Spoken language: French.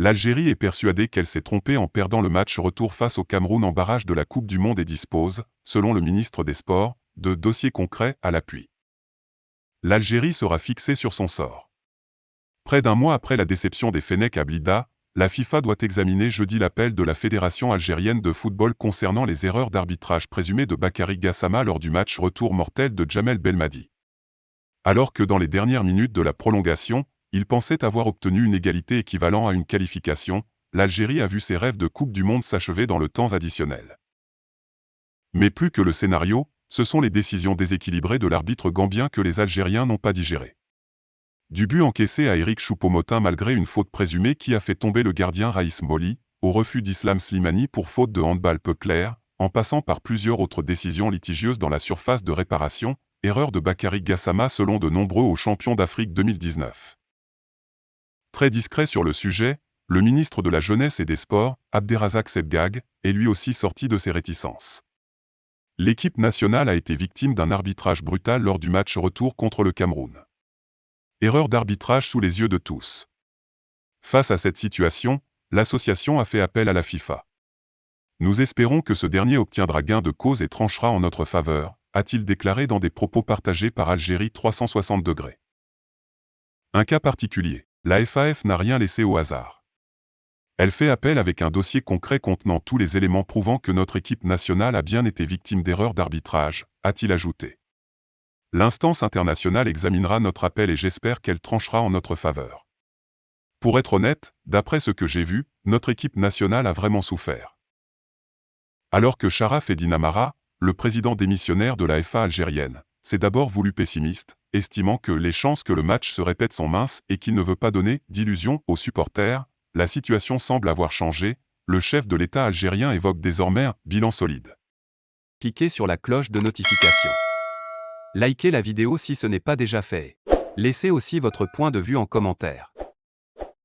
L'Algérie est persuadée qu'elle s'est trompée en perdant le match retour face au Cameroun en barrage de la Coupe du Monde et dispose, selon le ministre des Sports, de dossiers concrets à l'appui. L'Algérie sera fixée sur son sort. Près d'un mois après la déception des Fennecs à Blida, la FIFA doit examiner jeudi l'appel de la Fédération algérienne de football concernant les erreurs d'arbitrage présumées de Bakary Gassama lors du match retour mortel de Djamel Belmadi. Alors que dans les dernières minutes de la prolongation, il pensait avoir obtenu une égalité équivalente à une qualification, l'Algérie a vu ses rêves de Coupe du Monde s'achever dans le temps additionnel. Mais plus que le scénario, ce sont les décisions déséquilibrées de l'arbitre gambien que les Algériens n'ont pas digérées. Du but encaissé à Éric Choupo-Moting malgré une faute présumée qui a fait tomber le gardien Raïs Mboli, au refus d'Islam Slimani pour faute de handball peu claire, en passant par plusieurs autres décisions litigieuses dans la surface de réparation, erreur de Bakary Gassama selon de nombreux hauts champions d'Afrique 2019. Très discret sur le sujet, le ministre de la Jeunesse et des Sports, Abderrazak Sebgag, est lui aussi sorti de ses réticences. L'équipe nationale a été victime d'un arbitrage brutal lors du match retour contre le Cameroun. Erreur d'arbitrage sous les yeux de tous. Face à cette situation, l'association a fait appel à la FIFA. Nous espérons que ce dernier obtiendra gain de cause et tranchera en notre faveur, a-t-il déclaré dans des propos partagés par Algérie 360 degrés. Un cas particulier, la FAF n'a rien laissé au hasard. Elle fait appel avec un dossier concret contenant tous les éléments prouvant que notre équipe nationale a bien été victime d'erreurs d'arbitrage, a-t-il ajouté. L'instance internationale examinera notre appel et j'espère qu'elle tranchera en notre faveur. Pour être honnête, d'après ce que j'ai vu, notre équipe nationale a vraiment souffert. Alors que Sharaf Eddine Amara, le président démissionnaire de la FA algérienne, s'est d'abord voulu pessimiste, estimant que les chances que le match se répète sont minces et qu'il ne veut pas donner d'illusions aux supporters, la situation semble avoir changé, le chef de l'État algérien évoque désormais un bilan solide. Cliquez sur la cloche de notification. Likez la vidéo si ce n'est pas déjà fait. Laissez aussi votre point de vue en commentaire.